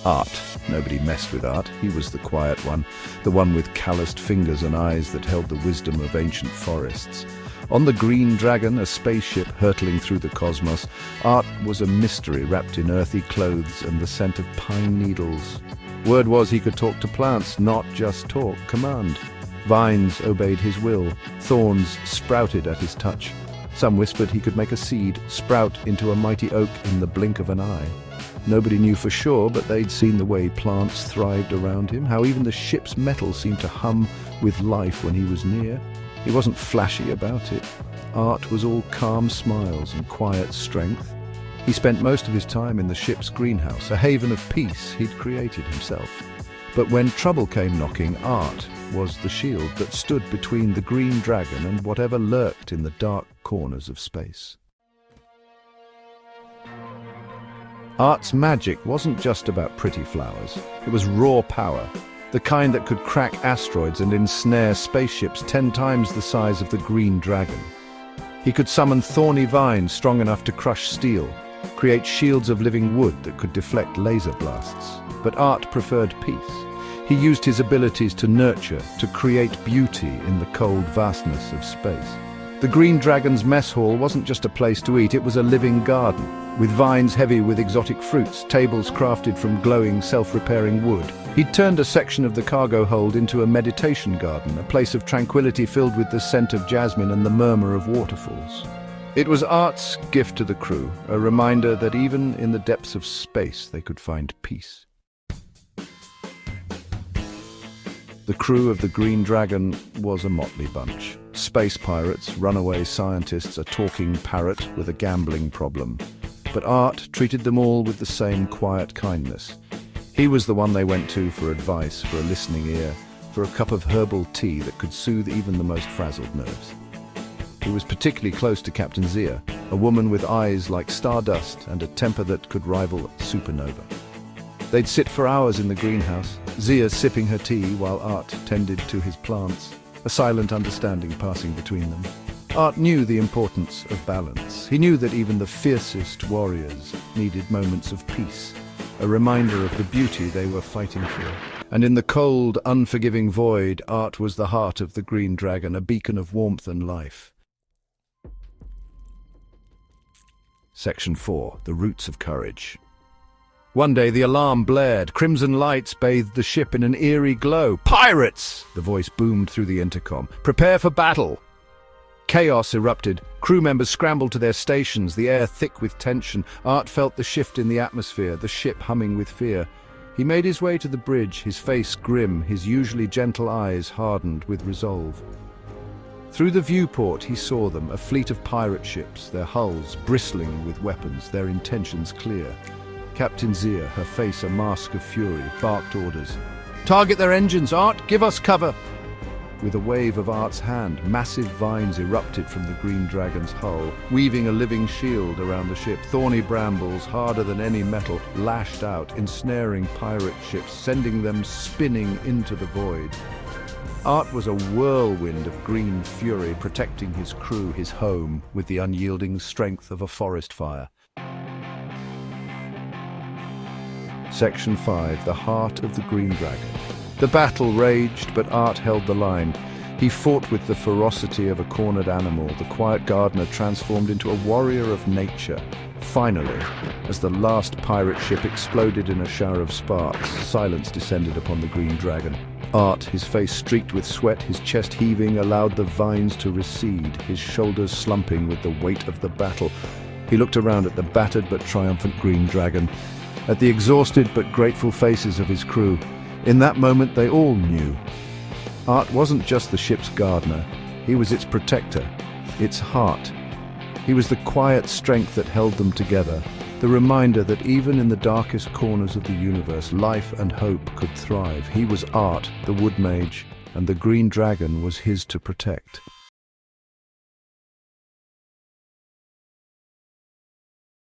Art. Nobody messed with Art. He was the quiet one, the one with calloused fingers and eyes that held the wisdom of ancient forests. On the Green Dragon, a spaceship hurtling through the cosmos, Art was a mystery wrapped in earthy clothes and the scent of pine needles. Word was he could talk to plants, not just talk, command. Vines obeyed his will, thorns sprouted at his touch. Some whispered he could make a seed sprout into a mighty oak in the blink of an eye. Nobody knew for sure, but they'd seen the way plants thrived around him, how even the ship's metal seemed to hum with life when he was near. He wasn't flashy about it. Art was all calm smiles and quiet strength. He spent most of his time in the ship's greenhouse, a haven of peace he'd created himself. But when trouble came knocking, Art was the shield that stood between the Green Dragon and whatever lurked in the dark corners of space. Art's magic wasn't just about pretty flowers. It was raw power, the kind that could crack asteroids and ensnare spaceships 10 times the size of the Green Dragon. He could summon thorny vines strong enough to crush steel, create shields of living wood that could deflect laser blasts. But Art preferred peace. He used his abilities to nurture, to create beauty in the cold vastness of space. The Green Dragon's mess hall wasn't just a place to eat, it was a living garden, with vines heavy with exotic fruits, tables crafted from glowing, self-repairing wood. He'd turned a section of the cargo hold into a meditation garden, a place of tranquility filled with the scent of jasmine and the murmur of waterfalls. It was Art's gift to the crew, a reminder that even in the depths of space they could find peace. The crew of the Green Dragon was a motley bunch. Space pirates, runaway scientists, a talking parrot with a gambling problem. But Art treated them all with the same quiet kindness. He was the one they went to for advice, for a listening ear, for a cup of herbal tea that could soothe even the most frazzled nerves. He was particularly close to Captain Zia, a woman with eyes like stardust and a temper that could rival supernova. They'd sit for hours in the greenhouse, Zia sipping her tea while Art tended to his plants, a silent understanding passing between them. Art knew the importance of balance. He knew that even the fiercest warriors needed moments of peace, a reminder of the beauty they were fighting for. And in the cold, unforgiving void, Art was the heart of the Green Dragon, a beacon of warmth and life. Section 4. The Roots of Courage. One day the alarm blared. Crimson lights bathed the ship in an eerie glow. "Pirates!" the voice boomed through the intercom. "Prepare for battle!" Chaos erupted. Crew members scrambled to their stations, the air thick with tension. Art felt the shift in the atmosphere, the ship humming with fear. He made his way to the bridge, his face grim, his usually gentle eyes hardened with resolve. Through the viewport he saw them, a fleet of pirate ships, their hulls bristling with weapons, their intentions clear. Captain Zia, her face a mask of fury, barked orders. "Target their engines, Art! Give us cover!" With a wave of Art's hand, massive vines erupted from the Green Dragon's hull, weaving a living shield around the ship. Thorny brambles, harder than any metal, lashed out, ensnaring pirate ships, sending them spinning into the void. Art was a whirlwind of green fury, protecting his crew, his home, with the unyielding strength of a forest fire. Section 5. The Heart of the Green Dragon. The battle raged, but Art held the line. He fought with the ferocity of a cornered animal, the quiet gardener transformed into a warrior of nature. Finally, as the last pirate ship exploded in a shower of sparks, silence descended upon the Green Dragon. Art, his face streaked with sweat, his chest heaving, allowed the vines to recede, his shoulders slumping with the weight of the battle. He looked around at the battered but triumphant Green Dragon, at the exhausted but grateful faces of his crew. In that moment, they all knew. Art wasn't just the ship's gardener. He was its protector, its heart. He was the quiet strength that held them together, the reminder that even in the darkest corners of the universe, life and hope could thrive. He was Art, the Wood Mage, and the Green Dragon was his to protect.